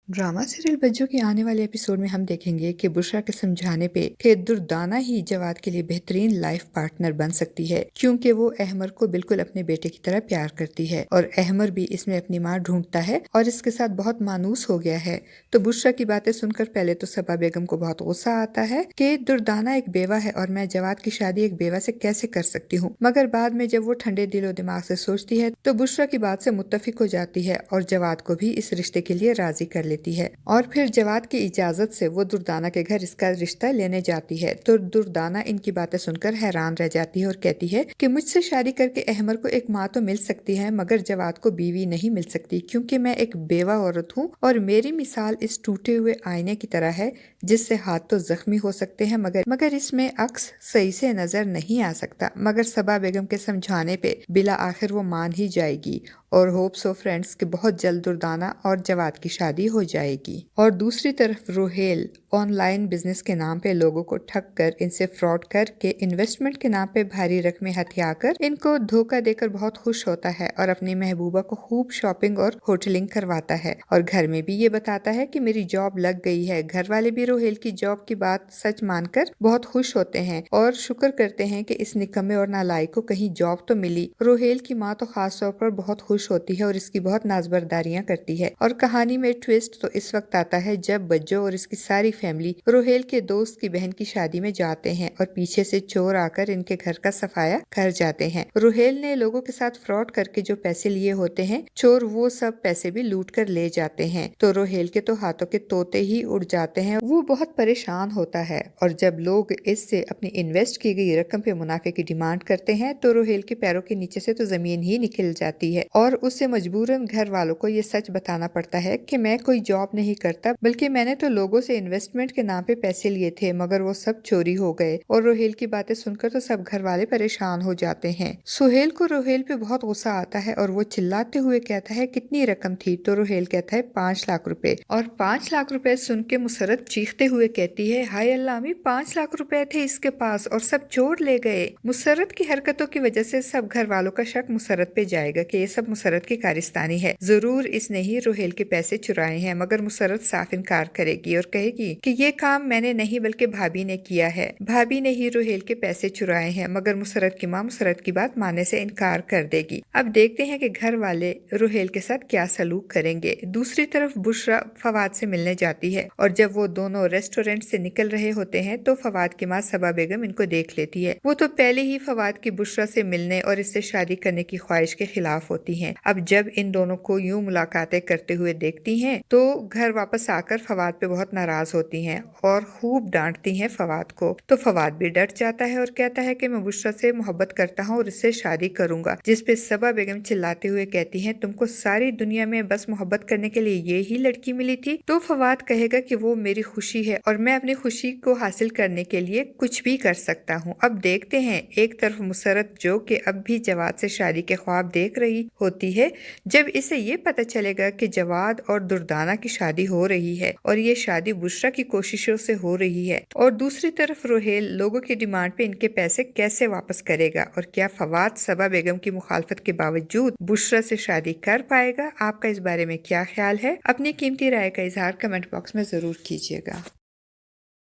Drama serial Bajjo के आने वाले एपिसोड में हम देखेंगे कि बुशरा के समझाने पे कि दुर्दाना ही जवाद के लिए बेहतरीन लाइफ पार्टनर बन सकती है, क्योंकि वो अहमर को बिल्कुल अपने बेटे की तरह प्यार करती है और अहमर भी इसमें अपनी माँ ढूंढता है और इसके साथ बहुत मानूस हो गया है। तो बुशरा की बातें सुनकर पहले तो सबा बेगम को बहुत गुस्सा आता है कि दुर्दाना एक बेवा है और मैं जवाद की शादी एक बेवा से कैसे कर सकती हूँ, मगर बाद में जब वो ठंडे दिलो दिमाग से सोचती है तो बुशरा की बात से मुत्तफिक हो जाती है और जवाद को भी इस रिश्ते के लिए राजी कर लेती है और फिर जवाद की इजाजत से वो दुर्दाना के घर इसका रिश्ता लेने जाती है। तो दुर्दाना इनकी बातें सुनकर हैरान रह जाती है और कहती है कि मुझसे शादी करके अहमर को एक माँ तो मिल सकती है, मगर जवाद को बीवी नहीं मिल सकती, क्योंकि मैं एक बेवा औरत हूँ और मेरी मिसाल इस टूटे हुए आईने की तरह है जिससे हाथ तो जख्मी हो सकते हैं मगर इसमें अक्स सही से नजर नहीं आ सकता। मगर सबा बेगम के समझाने पे बिला आखिर वो मान ही जाएगी और होप्स ऑफ फ्रेंड्स के बहुत जल्द दुर्दाना और जवाद की शादी हो जाएगी। और दूसरी तरफ रोहेल ऑनलाइन बिजनेस के नाम पे लोगों को ठग कर इनसे फ्रॉड करके इन्वेस्टमेंट के नाम पे भारी रकमें हथियाकर इनको धोखा देकर बहुत खुश होता है और अपनी महबूबा को खूब शॉपिंग और होटलिंग करवाता है और घर में भी ये बताता है कि मेरी जॉब लग गई है। घर वाले भी रोहेल की जॉब की बात सच मानकर बहुत खुश होते हैं और शुक्र करते हैं कि इस निकम्मे और नालायक को कहीं जॉब तो मिली। रोहेल की माँ तो खास तौर पर बहुत खुश होती है और इसकी बहुत नाजबरदारियां करती है। और कहानी में ट्विस्ट तो इस वक्त आता है जब बज्जो और इसकी सारी फैमिली रोहेल के दोस्त की बहन की शादी में जाते हैं और पीछे से चोर आकर इनके घर का सफाया कर जाते हैं। रोहेल ने लोगों के साथ फ्रॉड करके जो पैसे लिए होते हैं, चोर वो सब पैसे भी लूट कर ले जाते हैं। तो रोहेल के तो हाथों के तोते ही उड़ जाते हैं, वो बहुत परेशान होता है। और जब लोग इससे अपनी इन्वेस्ट की गई रकम पे मुनाफे की डिमांड करते हैं तो रोहेल के पैरों के नीचे से तो जमीन ही निकल जाती है और उसे मजबूरन घर वालों को ये सच बताना पड़ता है कि मैं कोई जॉब नहीं करता, बल्कि मैंने तो लोगों से इन्वेस्टमेंट के नाम पे पैसे लिए थे, मगर वो सब चोरी हो गए। और रोहेल की बातें सुनकर तो सब घर वाले परेशान हो जाते हैं। सुहेल को रोहेल पे बहुत गुस्सा आता है और वो चिल्लाते हुए कहता है कितनी रकम थी? तो रोहेल कहता है 5 लाख रुपए। और 5 लाख रुपए सुन के मुसरत चीखते हुए कहती है हाय अल्लाह अम्मी, 5 लाख रुपए थे इसके पास और सब चोर ले गए। मुसरत की हरकतों की वजह से सब घर वालों का शक मुसरत पे जाएगा कि ये सब मुसरत की कारिस्तानी है, जरूर इसने ही रोहेल के पैसे चुराए हैं। मगर मुसरत साफ इनकार करेगी और कहेगी कि ये काम मैंने नहीं बल्कि भाभी ने किया है, भाभी ने ही रोहेल के पैसे चुराए हैं। मगर मुसरत की माँ मुसरत की बात मानने से इनकार कर देगी। अब देखते हैं कि घर वाले रोहेल के साथ क्या सलूक करेंगे। दूसरी तरफ बुशरा फवाद से मिलने जाती है और जब वो दोनों रेस्टोरेंट से निकल रहे होते हैं तो फवाद की माँ सबा बेगम इनको देख लेती है। वो तो पहले ही फवाद की बुशरा से मिलने और इससे शादी करने की ख्वाहिश के खिलाफ होती हैं। अब जब इन दोनों को यूं मुलाकातें करते हुए देखती हैं तो घर वापस आकर फवाद पे बहुत नाराज होती हैं और खूब डांटती हैं फवाद को। तो फवाद भी डर जाता है और कहता है कि मैं बुशरा से मोहब्बत करता हूँ और इससे शादी करूंगा। जिस पे सबा बेगम चिल्लाते हुए कहती हैं तुमको सारी दुनिया में बस मोहब्बत करने के लिए ये ही लड़की मिली थी? तो फवाद कहेगा कि वो मेरी खुशी है और मैं अपनी खुशी को हासिल करने के लिए कुछ भी कर सकता हूँ। अब देखते हैं, एक तरफ मुसरत जो कि अब भी जवाद से शादी के ख्वाब देख रही होती है, जब इसे ये पता चलेगा कि जवाद और दुर्दाना की शादी हो रही है और ये शादी बुशरा की कोशिशों से हो रही है। और दूसरी तरफ रोहेल लोगों की डिमांड पे इनके पैसे कैसे वापस करेगा और क्या फवाद सबा बेगम की मुखालफत के बावजूद बुशरा से शादी कर पाएगा? आपका इस बारे में क्या ख्याल है? अपनी कीमती राय का इजहार कमेंट बॉक्स में जरूर कीजिएगा।